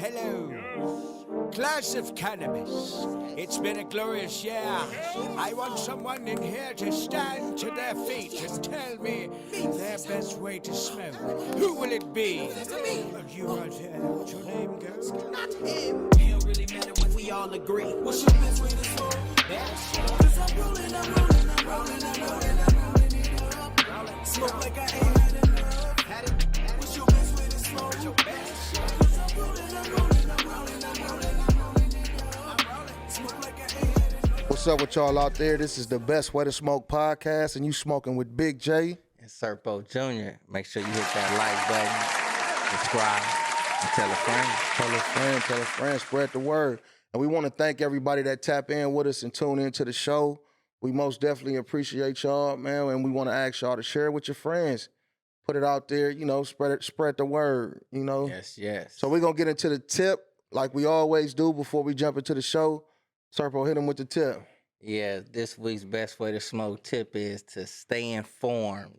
Hello. Class of Cannabis. It's been a glorious year. I want someone in here to stand to their feet and tell me their best way to smoke. Who will it be? Well, you right there. What's your name, girl? Not him. It don't really matter when we all agree. What's your best way to smoke? Cause I'm rolling it up. Smoke like I ain't had enough. What's your best way to smoke? Cause I'm rolling it up. Smoke like I ain't had enough. What's up with y'all out there? This is the Best Way to Smoke podcast, and you smoking with Big J. And Serpo Jr. Make sure you hit that like button, subscribe, and tell a friend. Tell a friend, spread the word. And we want to thank everybody that tap in with us and tune into the show. We most definitely appreciate y'all, man, and we want to ask y'all to share it with your friends. Put it out there, spread the word, Yes. So we're going to get into the tip like we always do before we jump into the show. Serpo, hit him with the tip. Yeah, this week's best way to smoke tip is to stay informed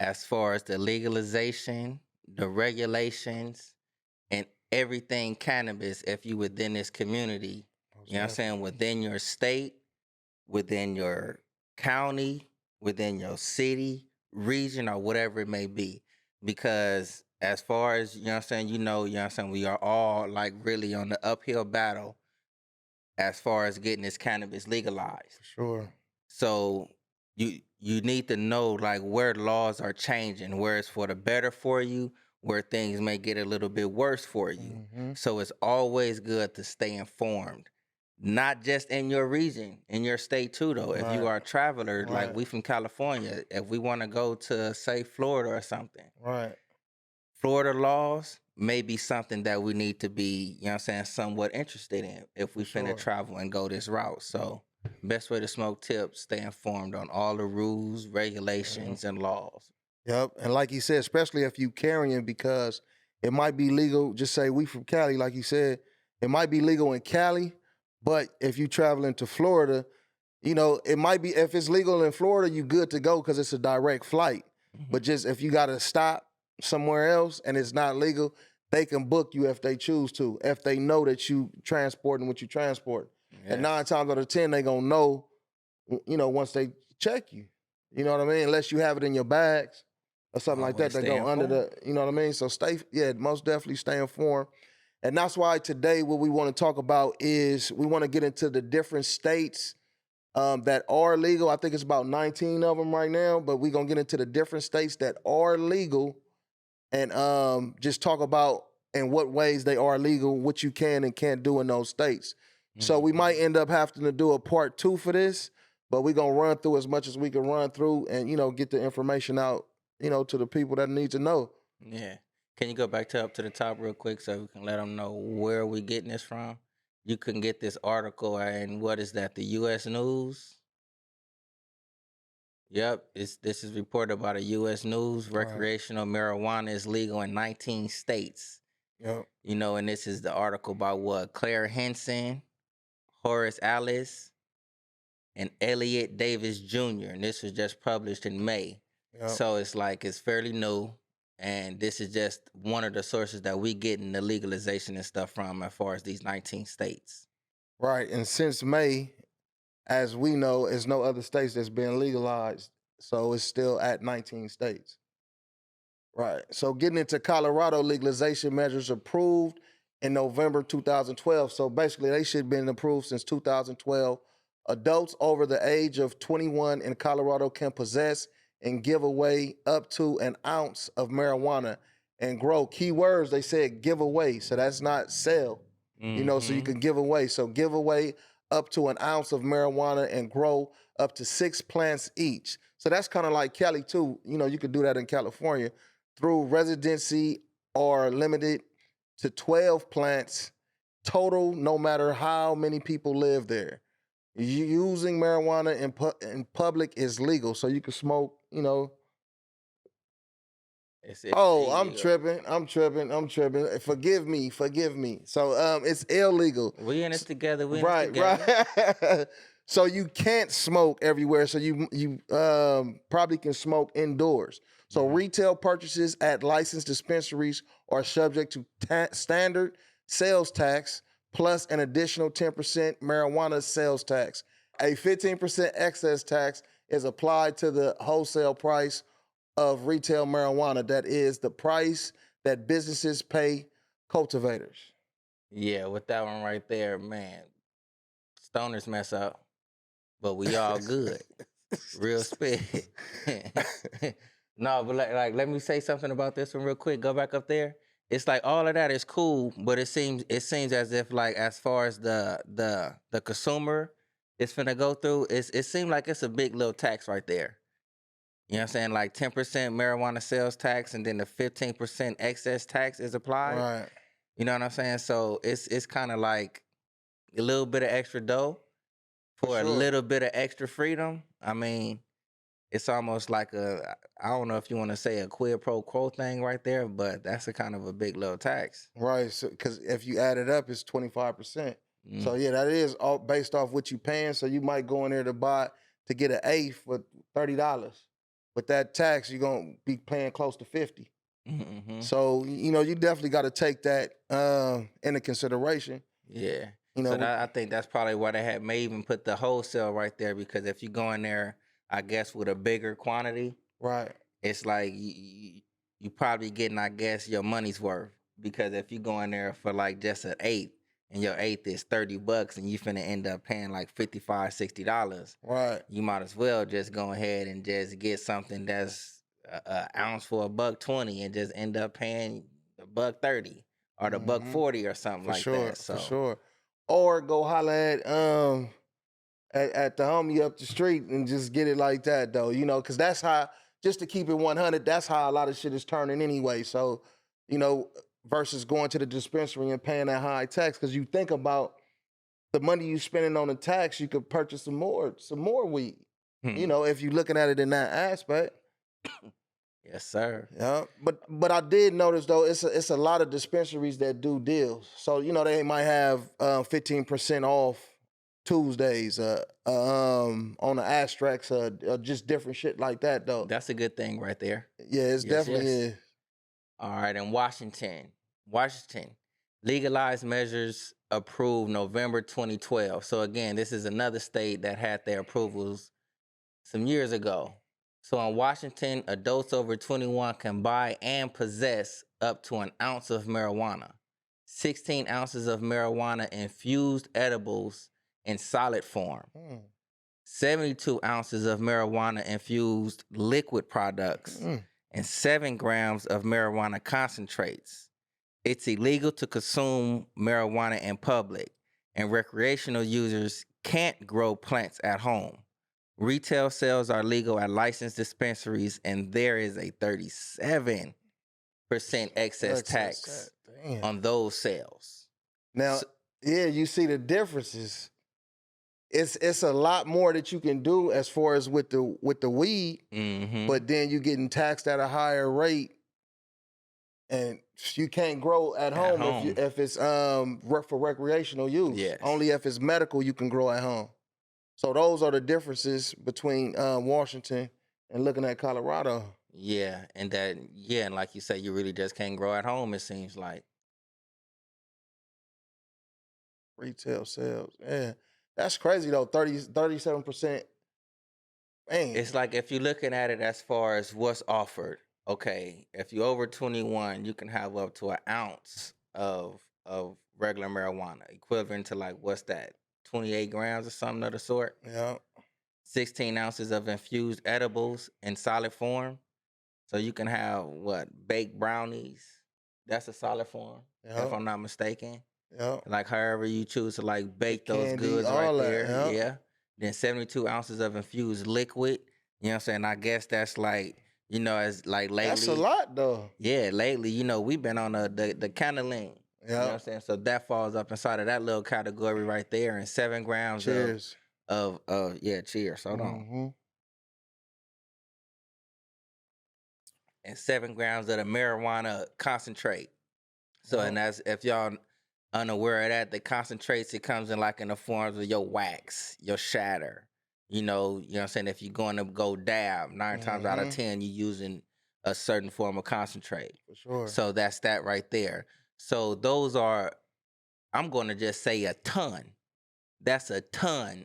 as far as the legalization, the regulations, and everything cannabis if you within this community. You know what I'm saying? Within your state, within your county, within your city, region, or whatever it may be. Because as far as, we are all like really on the uphill battle as far as getting this cannabis legalized. Sure. So you need to know like where laws are changing, where it's for the better for you, where things may get a little bit worse for you. Mm-hmm. So it's always good to stay informed. Not just in your region, in your state too, though. If you are a traveler, like we from California, if we want to go to, say, Florida or something, Right. Florida laws may be something that we need to be, somewhat interested in if we finna travel and go this route. So best way to smoke tips, stay informed on all the rules, regulations, and laws. Yep. And like he said, especially if you carrying, because it might be legal, just say we from Cali, like he said, it might be legal in Cali, but if you traveling to Florida, it might be, if it's legal in Florida, you good to go because it's a direct flight. Mm-hmm. But just if you got to stop somewhere else and it's not legal, they can book you if they choose to, if they know that you transporting what you transport. Yeah. And 9 times out of 10, they going to know, once they check you. You know what I mean? Unless you have it in your bags or something like that go under the, you know what I mean? So most definitely stay informed. And that's why today what we want to talk about is we want to get into the different states that are legal. I think it's about 19 of them right now, but we're going to get into the different states that are legal and just talk about in what ways they are legal, what you can and can't do in those states. Mm-hmm. So we might end up having to do a part 2 for this, but we're going to run through as much as we can run through and, get the information out, to the people that need to know. Yeah. Can you go back up to the top real quick so we can let them know where we're getting this from? You can get this article and what is that, the U.S. News? Yep, this is reported by the U.S. News. Recreational marijuana is legal in 19 states. Yep. And this is the article by Claire Henson, Horace Alice, and Elliot Davis Jr. And this was just published in May. Yep. So it's fairly new. And this is just one of the sources that we getting the legalization and stuff from as far as these 19 states. Right. And since May, as we know, there's no other states that's been legalized. So it's still at 19 states. Right. So getting into Colorado, legalization measures approved in November 2012. So basically they should have been approved since 2012. Adults over the age of 21 in Colorado can possess and give away up to an ounce of marijuana and grow. Key words, they said give away. So that's not sell, so you can give away. So give away up to an ounce of marijuana and grow up to 6 plants each. So that's kind of like Cali too. You could do that in California through residency or limited to 12 plants total, no matter how many people live there. Using marijuana in public is legal. So you can smoke, I'm tripping. Forgive me. So it's illegal. We in this together. Right. So you can't smoke everywhere. So you probably can smoke indoors. So retail purchases at licensed dispensaries are subject to standard sales tax plus an additional 10% marijuana sales tax. A 15% excess tax is applied to the wholesale price of retail marijuana. That is the price that businesses pay cultivators. Yeah, with that one right there, man, stoners mess up, but we all good. Real spit. No, but let me say something about this one real quick. Go back up there. It's like all of that is cool, but it seems as if like as far as the consumer is finna go through, it seems like it's a big little tax right there. You know what I'm saying? Like 10% marijuana sales tax, and then the 15% excess tax is applied. Right. You know what I'm saying? So it's kind of like a little bit of extra dough for a sure. little bit of extra freedom. I mean, it's almost like I don't know if you want to say a quid pro quo thing right there, but that's a kind of a big little tax. Right. So, because if you add it up, it's 25%. So yeah, that is all based off what you paying. So you might go in there to get an eighth for $30. With that tax, you're gonna be paying close to 50. Mm-hmm. So you definitely got to take that into consideration. Yeah. So I think that's probably why they may even put the wholesale right there, because if you go in there, I guess with a bigger quantity, right, it's like you probably getting, I guess, your money's worth. Because if you go in there for like just an eighth, and your eighth is $30, and you finna end up paying like $55, $60, right, you might as well just go ahead and just get something that's an ounce for $1.20 and just end up paying $1.30 or the $1.40 or something for like sure, that. So for sure. Or go holler at the homie up the street and just get it like that though, because that's how, just to keep it 100, that's how a lot of shit is turning anyway. So, versus going to the dispensary and paying that high tax, because you think about the money you spending on the tax, you could purchase some more weed. If you're looking at it in that aspect. Yes, sir. Yeah, but I did notice though, it's a lot of dispensaries that do deals. So they might have 15% off Tuesdays, on the abstracts, just different shit like that though. That's a good thing right there. Yeah, it's definitely is. All right, in Washington, legalized measures approved November 2012. So again, this is another state that had their approvals some years ago. So in Washington, adults over 21 can buy and possess up to an ounce of marijuana, 16 ounces of marijuana infused edibles in solid form, 72 ounces of marijuana infused liquid products, and 7 grams of marijuana concentrates. It's illegal to consume marijuana in public, and recreational users can't grow plants at home. Retail sales are legal at licensed dispensaries, and there is a 37% excess tax on those sales. Now, you see the differences. It's a lot more that you can do as far as with the weed, but then you getting taxed at a higher rate, and you can't grow at home. If it's for recreational use. Yes. Only if it's medical you can grow at home. So those are the differences between Washington and looking at Colorado. Yeah, and like you say, you really just can't grow at home, it seems like. Retail sales, yeah. That's crazy though, 37%. Man. It's like if you're looking at it as far as what's offered, okay, if you're over 21, you can have up to an ounce of regular marijuana, equivalent to like, what's that, 28 grams or something of the sort? Yeah. 16 ounces of infused edibles in solid form. So you can have, baked brownies. That's a solid form, if I'm not mistaken. Yeah. Like however you choose to like bake The those candy, goods all right that, there. yeah. Then 72 ounces of infused liquid. You know what I'm saying? I guess that's like, as like lately. That's a lot though. Yeah, lately, we've been on the kind of lean. Yeah. You know what I'm saying? So that falls up inside of that little category right there. And 7 grams cheers. Cheers. Hold on. And 7 grams of the marijuana concentrate. So, and that's, if y'all unaware of that, the concentrates, it comes in like in the forms of your wax, your shatter. You know what I'm saying? If you're going to go dab, 9 times out of 10, you're using a certain form of concentrate. For sure. So that's that right there. So those are I'm going to just say a ton. That's a ton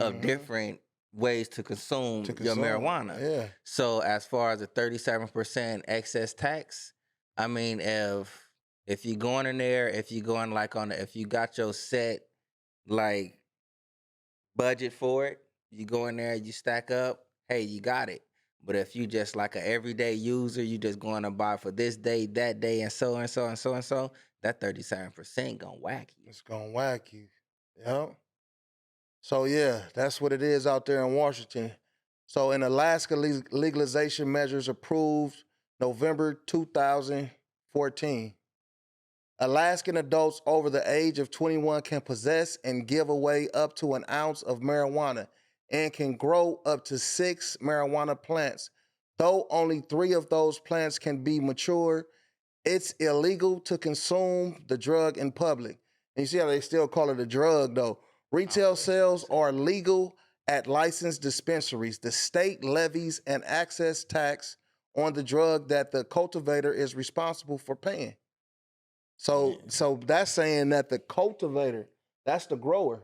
of different ways to consume your marijuana. Yeah. So as far as the 37% excess tax, I mean, if you going in there, if you going like if you got your set like budget for it, you go in there, you stack up, hey, you got it. But if you just like an everyday user, you just going to buy for this day, that day, and so and so and so and so, that 37% gonna whack you. It's gonna whack you. Yep. So yeah, that's what it is out there in Washington. So in Alaska, legalization measures approved November 2014. Alaskan adults over the age of 21 can possess and give away up to an ounce of marijuana and can grow up to 6 marijuana plants. Though only 3 of those plants can be mature, it's illegal to consume the drug in public. And you see how they still call it a drug, though. Retail sales are legal at licensed dispensaries. The state levies an excess tax on the drug that the cultivator is responsible for paying. So that's saying that the cultivator, that's the grower,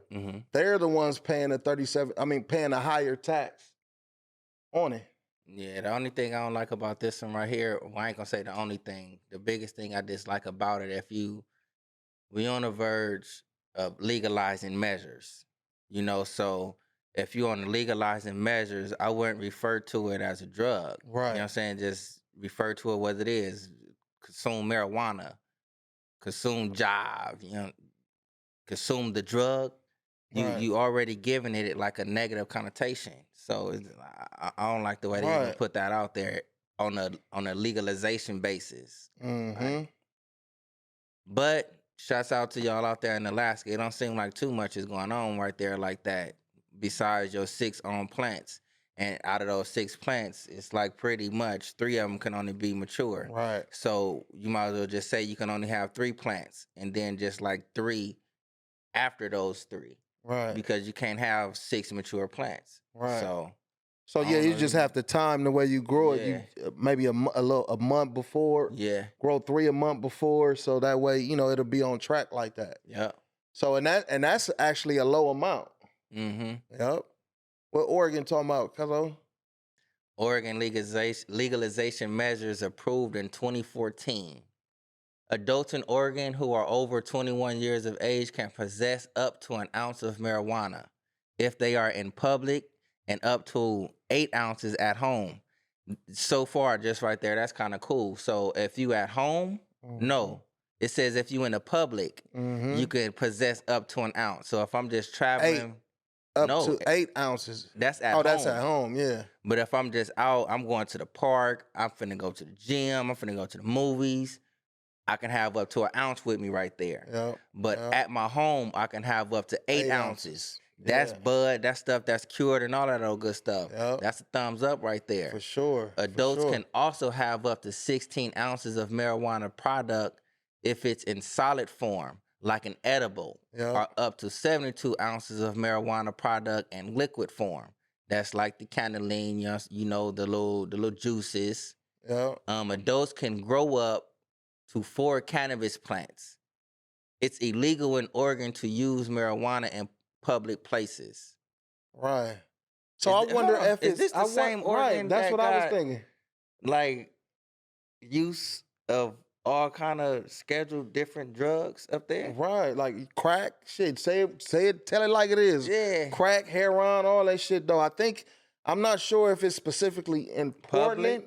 they're the ones paying paying a higher tax on it. Yeah, the only thing I don't like about this one right here, well, I ain't gonna say the only thing. The biggest thing I dislike about it, we on the verge of legalizing measures, so if you're on the legalizing measures, I wouldn't refer to it as a drug. Right. You know what I'm saying? Just refer to it what it is. Consume marijuana, consume jive, consume the drug. You already giving it like a negative connotation. So I don't like the way they even put that out there on a legalization basis. Right? But shouts out to y'all out there in Alaska. It don't seem like too much is going on right there like that besides your 6 own plants. And out of those 6 plants, it's like pretty much 3 of them can only be mature. Right. So you might as well just say you can only have 3 plants and then just like 3 after those 3. Right. Because you can't have 6 mature plants. Right. So yeah, you just have to time the way you grow it. You maybe a month before. Yeah. Grow 3 a month before, so that way it'll be on track like that. Yeah. So that's actually a low amount. Yep. What Oregon talking about, Cuzzo? Oregon legalization measures approved in 2014. Adults in Oregon who are over 21 years of age can possess up to an ounce of marijuana if they are in public and up to 8 ounces at home. So far, just right there, that's kind of cool. So if you at home, no. It says if you in the public, you can possess up to an ounce. So if I'm just traveling... Up to 8 ounces. That's at home. Oh, that's at home, yeah. But if I'm just out, I'm going to the park, I'm finna go to the gym, I'm finna go to the movies, I can have up to an ounce with me right there. Yep. But at my home, I can have up to 8 ounces. That's bud, that stuff that's cured and all that old good stuff. Yep. That's a thumbs up right there. For sure. Adults can also have up to 16 ounces of marijuana product if it's in solid form, like an edible, or up to 72 ounces of marijuana product in liquid form. That's like the cannaline, the little juices. Yeah. Adults can grow up to 4 cannabis plants. It's illegal in Oregon to use marijuana in public places. Right. So I wonder if is this the same Oregon? Right. That's what I was thinking. Like use of all kind of scheduled different drugs up there. Right, like crack, shit. Say it, tell it like it is. Yeah. Crack, heroin, all that shit. Though I'm not sure if it's specifically in Portland,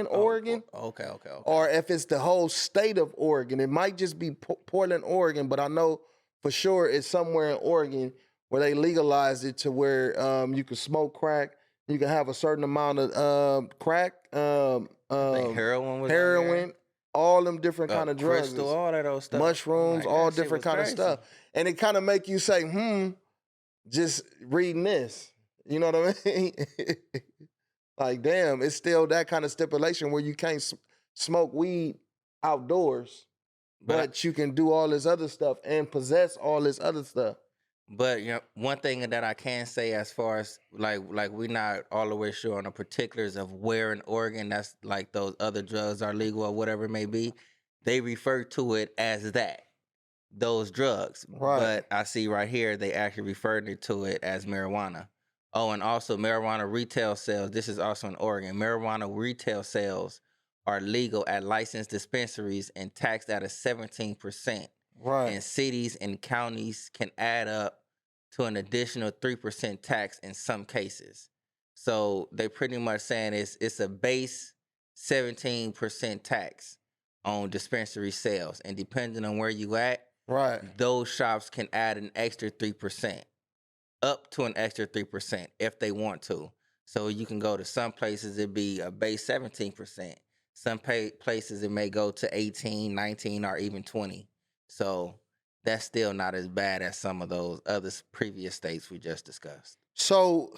Oregon. Okay. Or if it's the whole state of Oregon. It might just be Portland, Oregon, but I know for sure it's somewhere in Oregon where they legalized it to where you can smoke crack. You can have a certain amount of crack, heroin, all them different kind of drugs, crystal, all that old stuff, mushrooms, all different kind of stuff, and it kind of make you say, just reading this. You know what I mean? Like, damn, it's still that kind of stipulation where you can't smoke weed outdoors, but you can do all this other stuff and possess all this other stuff. But one thing that I can say, as far as like we're not all the way sure on the particulars of where in Oregon that's like those other drugs are legal or whatever it may be, they refer to it as that. those drugs. Right. But I see right here they actually referred to it as marijuana. Oh, and also marijuana retail sales. This is also in Oregon. Marijuana retail sales are legal at licensed dispensaries and taxed at a 17%. Right. And cities and counties can add up to an additional 3% tax in some cases. So they pretty much saying it's a base 17% tax on dispensary sales. And depending on where you at, Right. those shops can add an extra 3%, up to an extra 3% if they want to. So you can go to some places, it'd be a base 17%. Some places it may go to 18, 19, or even 20. So that's still not as bad as some of those other previous states we just discussed. So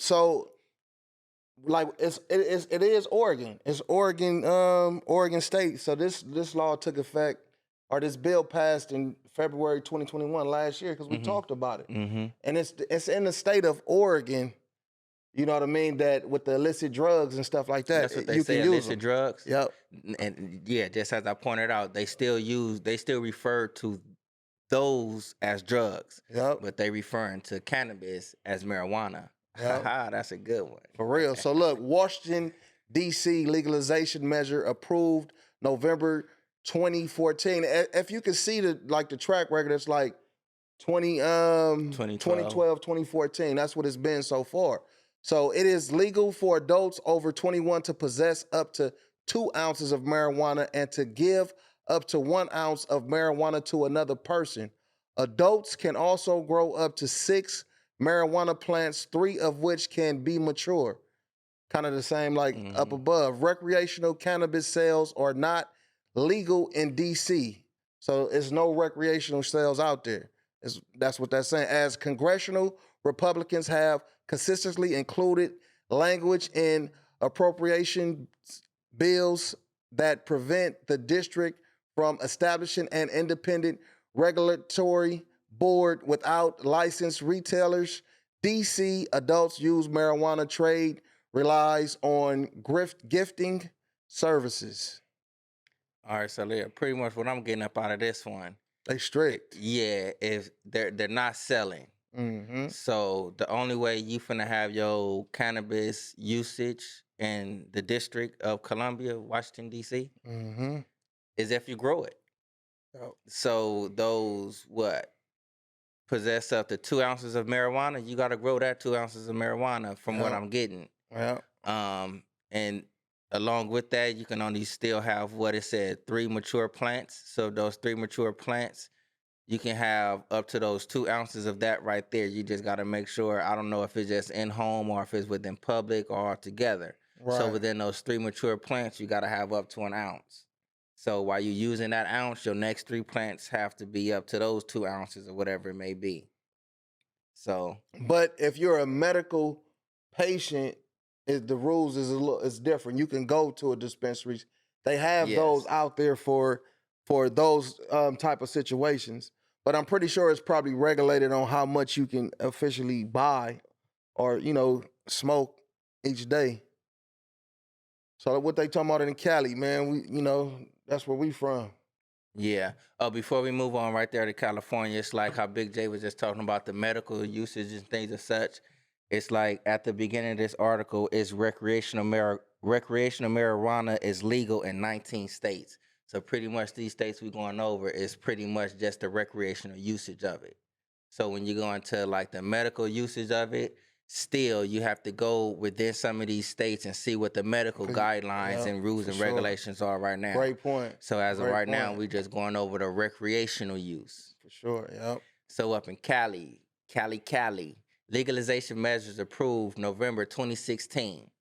like it is Oregon. It's Oregon State. So this law took effect, or this bill passed in February 2021 last year, because we talked about it. Mm-hmm. And it's in the state of Oregon. You know what I mean? That with the illicit drugs and stuff like that, That's what they you say, can use illicit them. drugs. Yep. And yeah, just as I pointed out, they still refer to those as drugs. Yep. But they referring to cannabis as marijuana. Yep. That's a good one. For real. So look, Washington, D.C. legalization measure approved November 2014. If you can see the track record, it's like 2012, 2014. That's what it's been so far. So it is legal for adults over 21 to possess up to 2 ounces of marijuana and to give up to 1 ounce of marijuana to another person. Adults can also grow up to 6 marijuana plants, 3 of which can be mature. Kind of the same like up above. Recreational cannabis sales are not legal in D.C. So it's no recreational sales out there. That's what that's saying. As congressional Republicans have consistently included language in appropriation bills that prevent the district from establishing an independent regulatory board without licensed retailers. DC adults use marijuana trade relies on gifting services. All right, so yeah, pretty much what I'm getting up out of this one. They strict. Yeah, if they're not selling. Mm-hmm. So the only way you finna have your cannabis usage in the District of Columbia, Washington, D.C., is if you grow it. Oh. So those, possess up to 2 ounces of marijuana, you got to grow that 2 ounces of marijuana from what I'm getting. Yeah. And along with that, you can only still have what it said, 3 mature plants. So those 3 mature plants, you can have up to those 2 ounces of that right there. You just got to make sure, I don't know if it's just in home or if it's within public or all together. Right. So within those 3 mature plants, you got to have up to 1 ounce. So while you're using that ounce, your next 3 plants have to be up to those 2 ounces or whatever it may be. So, but if you're a medical patient, the rules is different. You can go to a dispensary. They have those out there for those type of situations. But I'm pretty sure it's probably regulated on how much you can officially buy or, smoke each day. So what they talking about in Cali, man, that's where we from. Yeah. Before we move on right there to California, it's like how Big J was just talking about the medical usage and things as such. It's like at the beginning of this article, is recreational marijuana is legal in 19 states. So pretty much these states we're going over is pretty much just the recreational usage of it. So when you go into like the medical usage of it, still you have to go within some of these states and see what the medical guidelines and rules and regulations are right now. Great point. So as of right now, we're just going over the recreational use. For sure, yep. So up in Cali, legalization measures approved November 2016.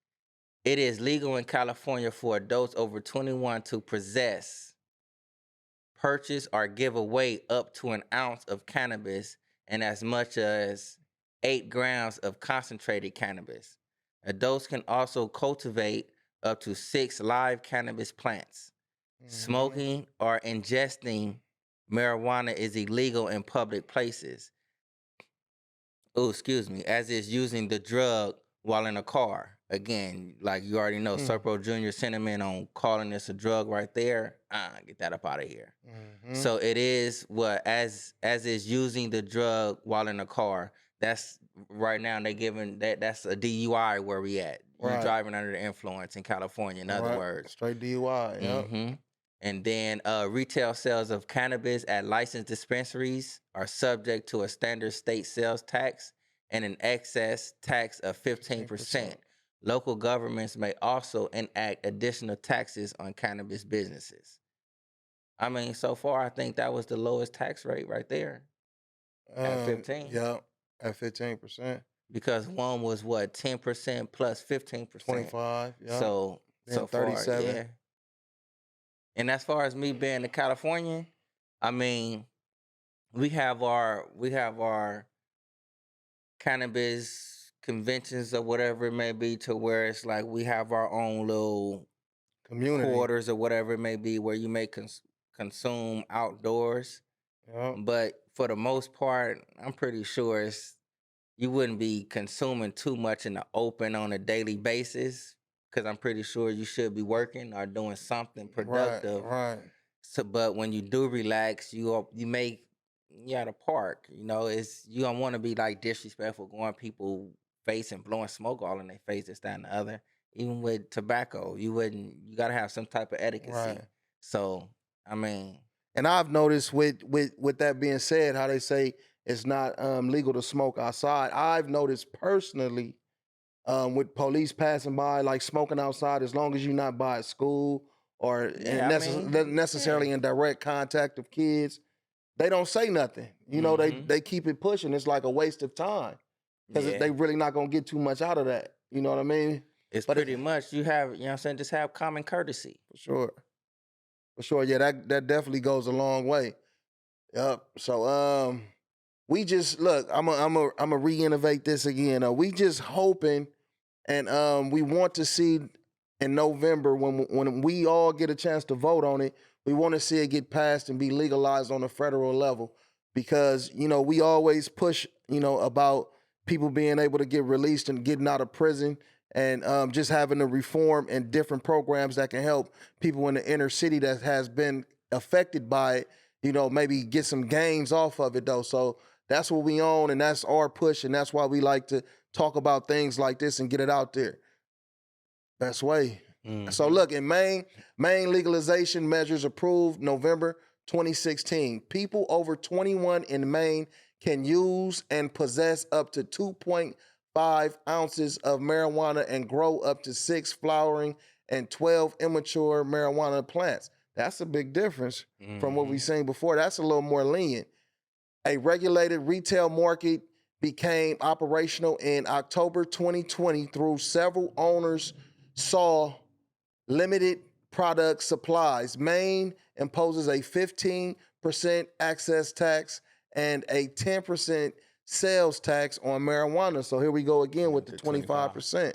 It is legal in California for adults over 21 to possess, purchase, or give away up to 1 ounce of cannabis and as much as 8 grams of concentrated cannabis. Adults can also cultivate up to 6 live cannabis plants. Smoking or ingesting marijuana is illegal in public places. As is using the drug while in a car. again, like you already know, Serpo Jr. sentiment on calling this a drug right there. Get that up out of here. So it is what as is using the drug while in the car. That's right now they giving that's a DUI where we at. You Right. driving under the influence in California, in other Right. words. Straight DUI. Yep. And then retail sales of cannabis at licensed dispensaries are subject to a standard state sales tax and an excess tax of 15%. Local governments may also enact additional taxes on cannabis businesses. I mean, so far, I think that was the lowest tax rate right there at 15. Yep. At 15%. Because one was what, 10% plus 15%. 25. Yep. So Then so far, 37. yeah. And as far as me being a Californian, I mean, we have our cannabis conventions or whatever it may be, to where it's like we have our own little Community. quarters or whatever it may be where you may consume outdoors. Yep. But for the most part, I'm pretty sure you wouldn't be consuming too much in the open on a daily basis, because I'm pretty sure you should be working or doing something productive. Right. So, but when you do relax, you at a park. You know, you don't want to be like disrespectful, going people face and blowing smoke all in their face, this, that, and the other. Even with tobacco, you gotta have some type of etiquette. Right. So, I mean, and I've noticed with that being said, how they say it's not legal to smoke outside. I've noticed personally, with police passing by, like smoking outside, as long as you're not by a school or necessarily in direct contact of kids, they don't say nothing. You know, they keep it pushing. It's like a waste of time because they really not gonna get too much out of that. You know what I mean? It's pretty much you know what I'm saying, just have common courtesy. For sure. Yeah, that definitely goes a long way. Yep. So we just look. I'm a re-innovate this again. We just hoping, and we want to see in November when we all get a chance to vote on it. We want to see it get passed and be legalized on a federal level, because we always push about people being able to get released and getting out of prison, and just having a reform and different programs that can help people in the inner city that has been affected by it, maybe get some gains off of it though. So that's what we own, and that's our push, and that's why we like to talk about things like this and get it out there. Best way. So look, in Maine legalization measures approved November 2016. People over 21 in Maine can use and possess up to 2.5 ounces of marijuana and grow up to 6 flowering and 12 immature marijuana plants. That's a big difference from what we've seen before. That's a little more lenient. A regulated retail market became operational in October 2020 through several owners saw limited product supplies. Maine imposes a 15% access tax and a 10% sales tax on marijuana. So here we go again with the 25%.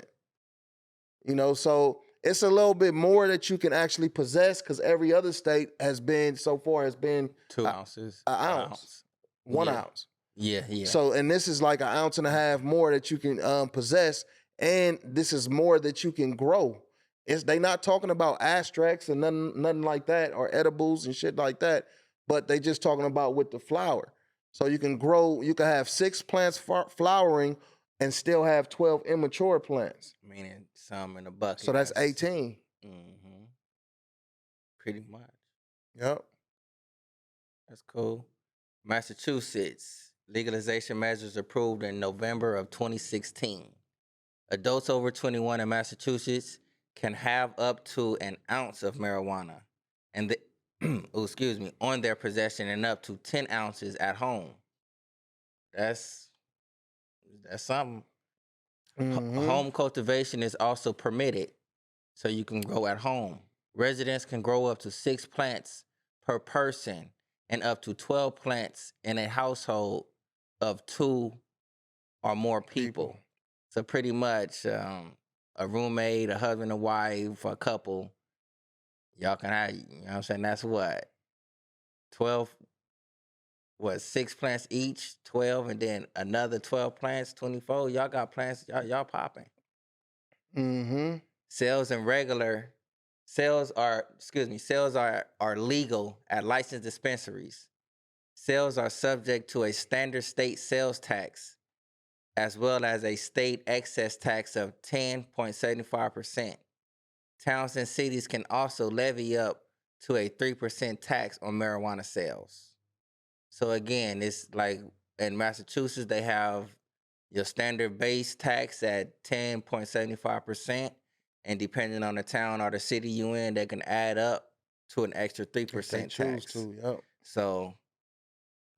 So it's a little bit more that you can actually possess, because every other state has been 2 ounces. An ounce. 1 ounce. Yeah. So, and this is like 1.5 ounces more that you can possess, and this is more that you can grow. They not talking about extracts and nothing like that, or edibles and shit like that, but they just talking about with the flower. So you can grow, you can have 6 plants flowering and still have 12 immature plants. Meaning some in a bucket. So that's 18. Pretty much. Yep. That's cool. Massachusetts, legalization measures approved in November of 2016. Adults over 21 in Massachusetts can have up to an ounce of marijuana and on their possession, and up to 10 ounces at home. That's something. Home cultivation is also permitted, so you can grow at home. Residents can grow up to 6 plants per person and up to 12 plants in a household of 2 or more people. So pretty much a roommate, a husband and wife, a couple, y'all can have, you know what I'm saying? That's what? 12, 6 plants each, 12, and then another 12 plants, 24. Y'all got plants, y'all popping. Mm-hmm. Sales are legal at licensed dispensaries. Sales are subject to a standard state sales tax as well as a state excess tax of 10.75%. Towns and cities can also levy up to a 3% tax on marijuana sales. So again, it's like in Massachusetts, they have your standard base tax at 10.75%. And depending on the town or the city you in, they can add up to an extra 3% Choose tax. to, yep. So,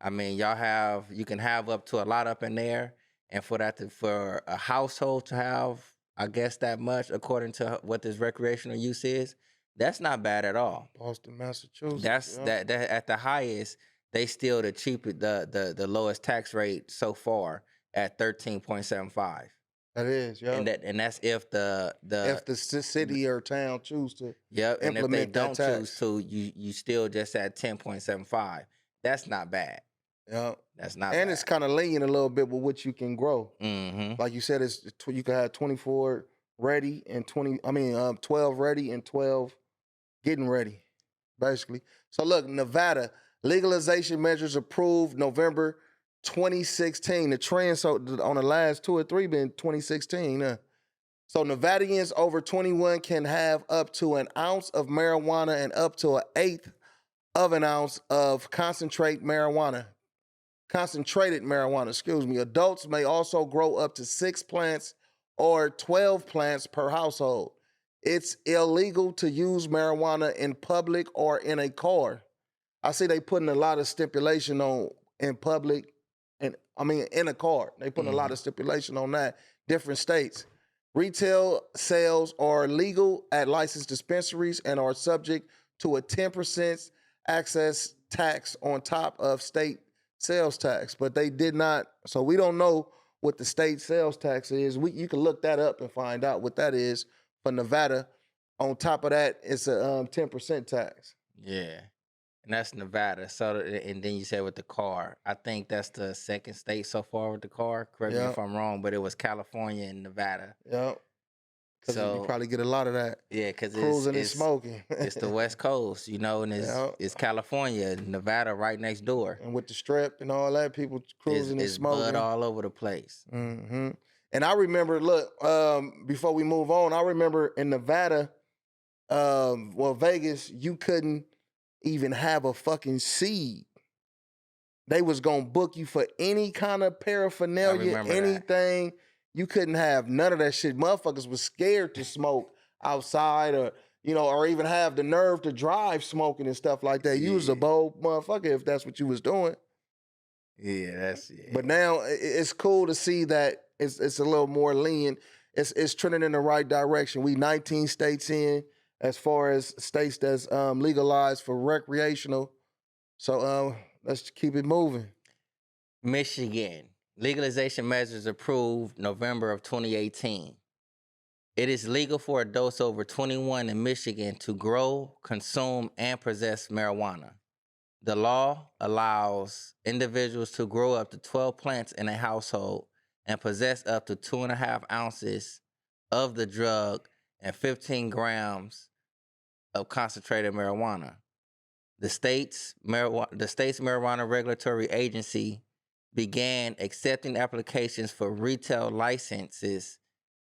I mean, you can have up to a lot up in there. And for a household to have, I guess that much, according to what this recreational use is, that's not bad at all. Boston, Massachusetts. That's yep. that at the highest, they still the cheapest, the lowest tax rate so far at 13.75. That is, yeah. And that's if if the city or town choose to and if they implement that don't tax. choose to, you still just at 10.75. That's not bad. Yeah, That's not and bad. it's kind of lenient a little bit with what you can grow. Mm-hmm. Like you said, you can have 24 ready and 12 ready and 12 getting ready, basically. So look, Nevada legalization measures approved November 2016. The trend on the last 2 or 3 been 2016. So Nevadians over 21 can have up to an ounce of marijuana and up to an eighth of an ounce of concentrated marijuana. Adults may also grow up to 6 plants or 12 plants per household. It's illegal to use marijuana in public or in a car. I see they putting a lot of stipulation on in public, and in a car. They putting a lot of stipulation on that. Different states. Retail sales are legal at licensed dispensaries and are subject to a 10% access tax on top of state sales tax. But they did not, so we don't know what the state sales tax is. You can look that up and find out what that is for Nevada. On top of that, it's a 10% tax. Yeah. And that's Nevada. So, and then you said with the car, I think that's the second state so far with the car. Correct me if I'm wrong, but it was California and Nevada. Yeah. Because So you probably get a lot of that. Yeah, because cruising and smoking. It's the West Coast, and it's California, Nevada right next door. And with the strip and all that, people cruising and smoking. It's bud all over the place. Mm-hmm. And I remember, before we move on, I remember in Nevada, Vegas, you couldn't even have a fucking seed. They was gonna book you for any kind of paraphernalia, anything. That. You couldn't have none of that shit. Motherfuckers was scared to smoke outside or even have the nerve to drive smoking and stuff like that. You was a bold motherfucker if that's what you was doing. Yeah, But now it's cool to see that it's a little more lenient. It's trending in the right direction. We 19 states in as far as states that's legalized for recreational. So let's keep it moving. Michigan. Legalization measures approved November of 2018. It is legal for adults over 21 in Michigan to grow, consume, and possess marijuana. The law allows individuals to grow up to 12 plants in a household and possess up to 2.5 ounces of the drug and 15 grams of concentrated marijuana. The state's marijuana regulatory agency began accepting applications for retail licenses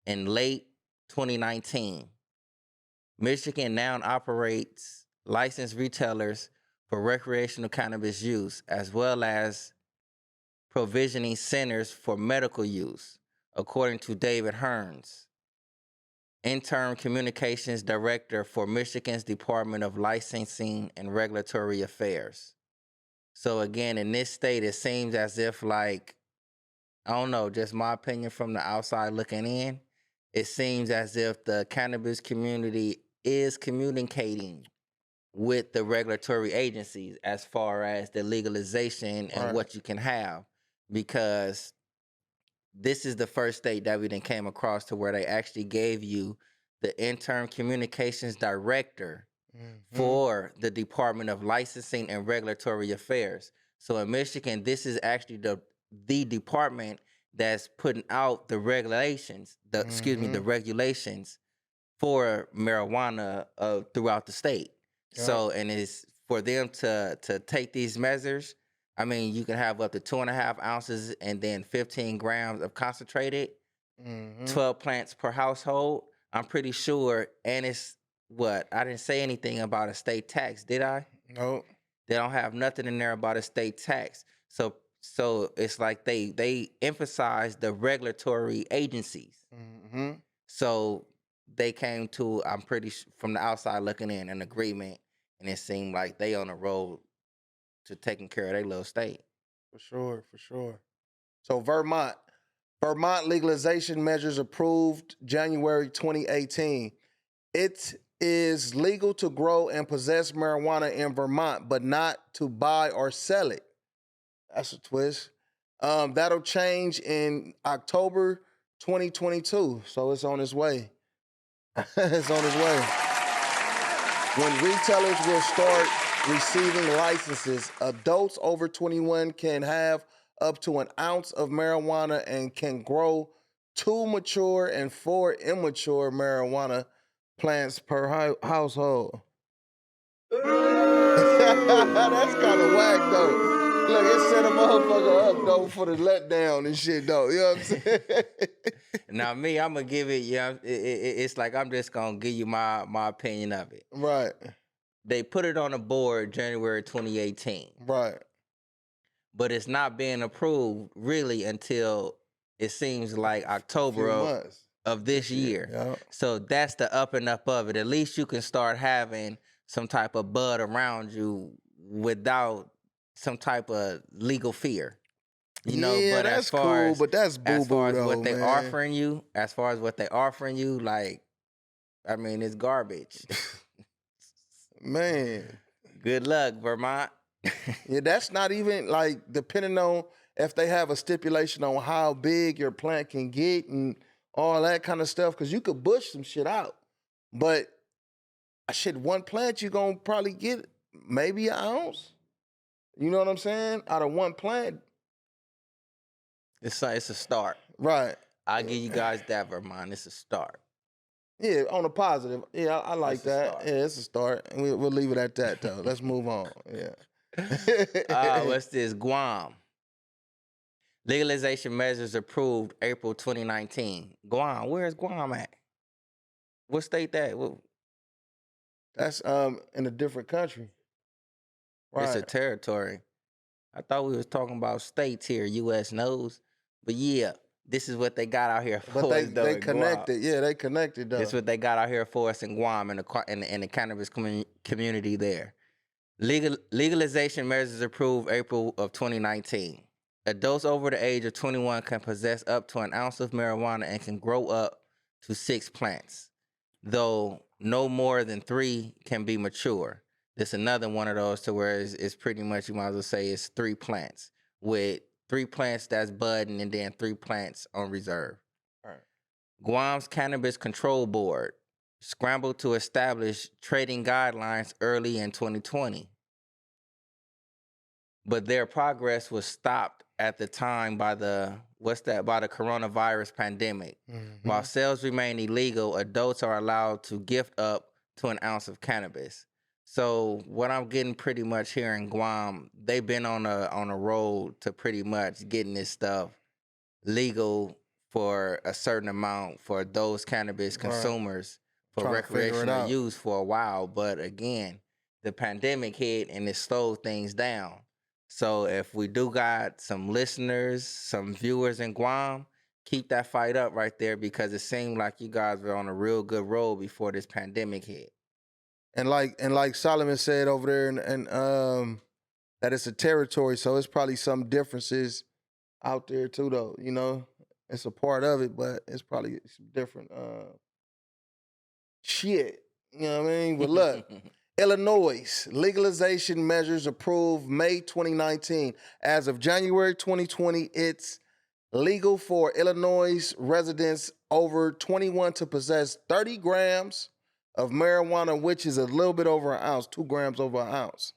in late 2019. Michigan now operates licensed retailers for recreational cannabis use, as well as provisioning centers for medical use, according to David Hearns, Interim Communications Director for Michigan's Department of Licensing and Regulatory Affairs. So again, in this state, it seems as if I don't know, just my opinion from the outside looking in, it seems as if the cannabis community is communicating with the regulatory agencies as far as the legalization and what you can have, because this is the first state that we then came across to where they actually gave you the Interim Communications Director for the Department of Licensing and Regulatory Affairs. So in Michigan, this is actually the department that's putting out the regulations, the regulations for marijuana throughout the state. Yep. So, and it's for them to take these measures. I mean, you can have up to 2.5 ounces and then 15 grams of concentrated, 12 plants per household. I'm pretty sure, and it's what I didn't say anything about a state tax, did I? Nope. They don't have nothing in there about a state tax. So it's like they emphasize the regulatory agencies. So they came to, I'm pretty from the outside looking in, an agreement, and it seemed like they on the road to taking care of their little state. For sure, for sure. So Vermont legalization measures approved January 2018. It is legal to grow and possess marijuana in Vermont, but not to buy or sell it. That's a twist. That'll change in October 2022. So it's on its way. It's on its way. When retailers will start receiving licenses, adults over 21 can have up to an ounce of marijuana and can grow 2 mature and 4 immature marijuana plants per household. That's kind of whack, though. Look, it set a motherfucker up, though, for the letdown and shit, though. You know what I'm saying? Now, me, I'm going to give it, it's like I'm just going to give you my opinion of it. Right. They put it on the board January 2018. Right. But it's not being approved really until it seems like October of this year. Yeah. So that's the up and up of it. At least you can start having some type of bud around you without some type of legal fear. You know, yeah, but that's as far cool, as, but that's boo-boo, as far as though, what they man. offering you, like, I mean, it's garbage. Man. Good luck, Vermont. Yeah, that's not even, like, depending on if they have a stipulation on how big your plant can get and all that kind of stuff, because you could bush some shit out. But, shit, one plant you going to probably get maybe an ounce. You know what I'm saying? Out of one plant. It's a start. Right. I'll give you guys that, Vermont. It's a start. Yeah, on a positive. Yeah, I like that. Yeah, it's a start. And we'll leave it at that, though. Let's move on. Yeah. What's this? Guam. Legalization measures approved April 2019. Guam. Where's Guam at? What state that? That's in a different country. Right. It's a territory. I thought we was talking about states here. U.S. knows. But yeah, this is what they got out here for. But us, though, they in connected. Guam. Yeah, they connected, though. This is what they got out here for us in Guam and the cannabis community there. Legalization measures approved April of 2019. Adults over the age of 21 can possess up to an ounce of marijuana and can grow up to 6 plants, though no more than 3 can be mature. This another one of those to where it's pretty much, you might as well say it's 3 plants, with 3 plants that's budding and then 3 plants on reserve. All right. Guam's Cannabis Control Board scrambled to establish trading guidelines early in 2020. But their progress was stopped at the time by the coronavirus pandemic. Mm-hmm. While sales remain illegal, adults are allowed to gift up to an ounce of cannabis. So what I'm getting pretty much here in Guam, they've been on a road to pretty much getting this stuff legal for a certain amount for those cannabis consumers for recreational use for a while. But again, the pandemic hit and it slowed things down. So if we do got some listeners, some viewers in Guam, keep that fight up right there, because it seemed like you guys were on a real good road before this pandemic hit. And like Solomon said over there, and that it's a territory, so it's probably some differences out there too, though. You know, it's a part of it, but it's probably some different shit. You know what I mean? But look, Illinois legalization measures approved May 2019. As of January 2020, it's legal for Illinois residents over 21 to possess 30 grams of marijuana, which is a little bit over an ounce, 2 grams over an ounce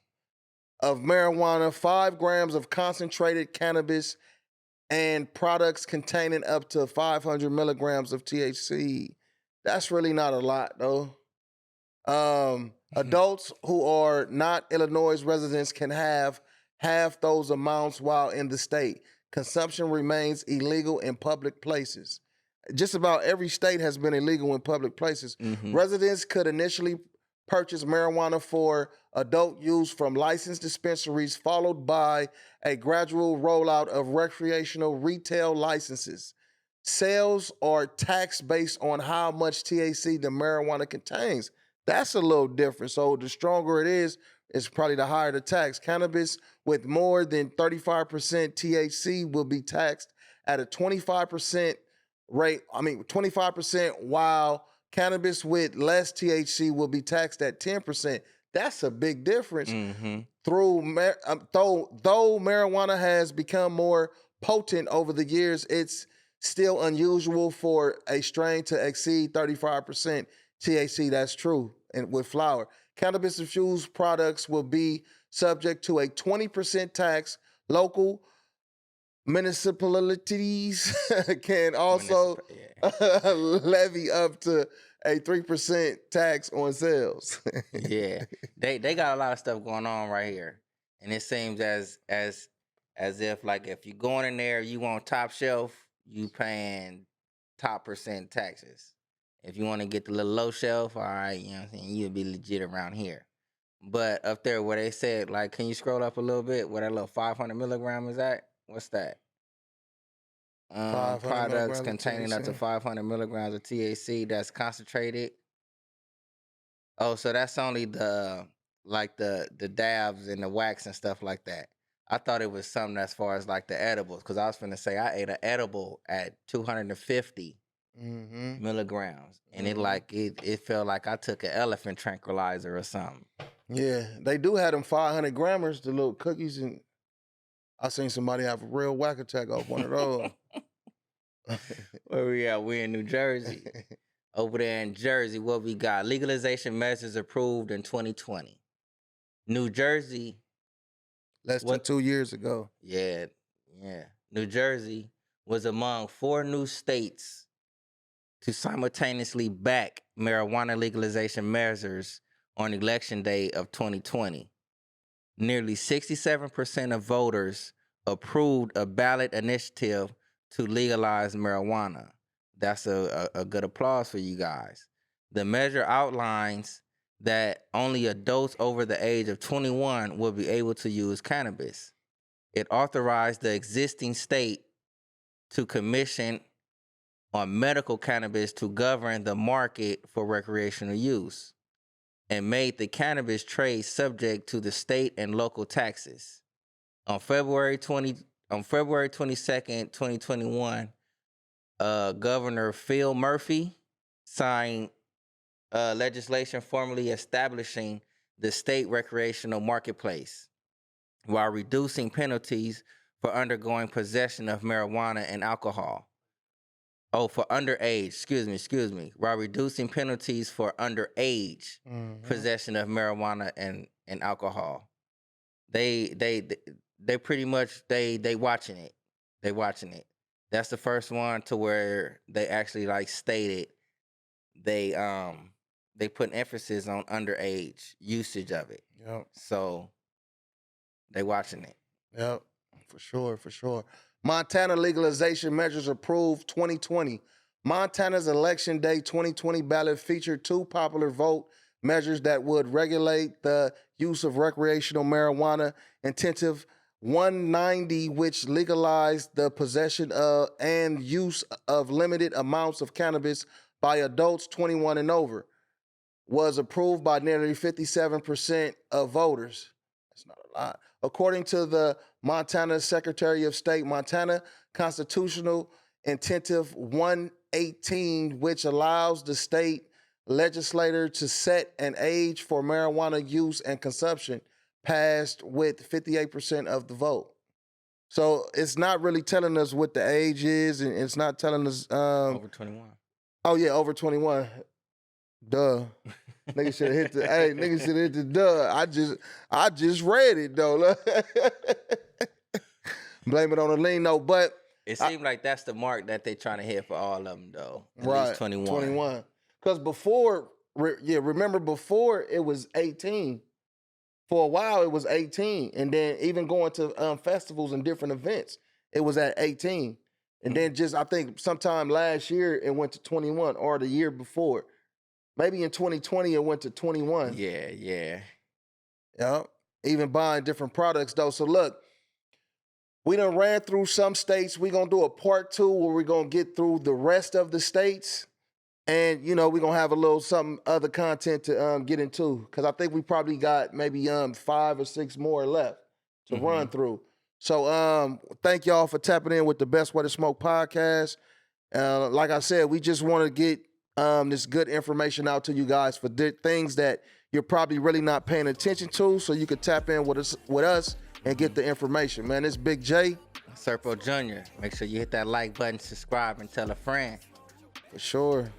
of marijuana, 5 grams of concentrated cannabis, and products containing up to 500 milligrams of THC. That's really not a lot, though. Adults who are not Illinois residents can have half those amounts while in the state. Consumption remains illegal in public places. Just about every state has been illegal in public places. Residents could initially purchase marijuana for adult use from licensed dispensaries, followed by a gradual rollout of recreational retail licenses. Sales are taxed based on how much THC the marijuana contains. That's a little different. So the stronger it is, it's probably the higher the tax. Cannabis with more than 35% THC will be taxed at a 25% rate. 25%, while cannabis with less THC will be taxed at 10%. That's a big difference. Though marijuana has become more potent over the years, it's still unusual for a strain to exceed 35% THC. That's true. And with flower, cannabis-infused products will be subject to a 20% tax. Local municipalities can also levy up to a 3% tax on sales. Yeah, they got a lot of stuff going on right here, and it seems as if like if you're going in there, you want top shelf, you paying top percent taxes. If you want to get the little low shelf, all right, you know what I'm saying, you'll be legit around here. But up there where they said, like, can you scroll up a little bit where that little 500 milligram is at? What's that? 500 Products milligrams of containing up to THC. 500 milligrams of THC that's concentrated. Oh, so that's only the dabs and the wax and stuff like that. I thought it was something as far as like the edibles, because I was finna say I ate an edible at 250 milligrams, and it felt like I took an elephant tranquilizer or something. Yeah, they do have them 500 grammars, the little cookies, and I seen somebody have a real whack attack off one of those. Where we at? We in New Jersey. Over there in Jersey, what we got? Legalization measures approved in 2020. New Jersey. Less than 2 years ago. Yeah. New Jersey was among 4 new states to simultaneously back marijuana legalization measures on Election Day of 2020. Nearly 67% of voters approved a ballot initiative to legalize marijuana. That's a good applause for you guys. The measure outlines that only adults over the age of 21 will be able to use cannabis. It authorized the existing state to commission on medical cannabis to govern the market for recreational use, and made the cannabis trade subject to the state and local taxes. On February 22nd, 2021, Governor Phil Murphy signed legislation formally establishing the state recreational marketplace while reducing penalties for undergoing possession of marijuana and alcohol. Oh, for underage, excuse me, while reducing penalties for underage possession of marijuana and alcohol. They pretty much they watching it. They watching it. That's the first one to where they actually like stated they put emphasis on underage usage of it. Yep. So they watching it. Yep. For sure. Montana legalization measures approved 2020. Montana's Election Day 2020 ballot featured 2 popular vote measures that would regulate the use of recreational marijuana. Intensive 190, which legalized the possession of and use of limited amounts of cannabis by adults 21 and over, was approved by nearly 57% of voters. That's not a lot. According to the Montana Secretary of State, Montana Constitutional Intensive 118, which allows the state legislator to set an age for marijuana use and consumption, passed with 58% of the vote. So it's not really telling us what the age is, and it's not telling us Over 21. Oh yeah, over 21. Duh. Nigga should have hit the nigga should have hit the duh. I just read it though. Blame it on the lean though. But It seemed like that's the mark that they trying to hit for all of them, though. At Right, least 21. 21. Because before, remember before it was 18. For a while it was 18, and then even going to festivals and different events, it was at 18. And then just I think sometime last year it went to 21, or the year before. Maybe in 2020 it went to 21. Yeah. Yeah. Even buying different products though. So look, we done ran through some states. We're gonna do a part 2 where we're gonna get through the rest of the states. And we're gonna have a little something other content to get into. Cause I think we probably got maybe 5 or 6 more left to run through. So thank y'all for tapping in with the Best Way to Smoke podcast. Like I said, we just want to get this good information out to you guys for things that you're probably really not paying attention to, so you can tap in with us and get the information. Man, it's Big J. Serpo Jr. Make sure you hit that like button, subscribe, and tell a friend. For sure.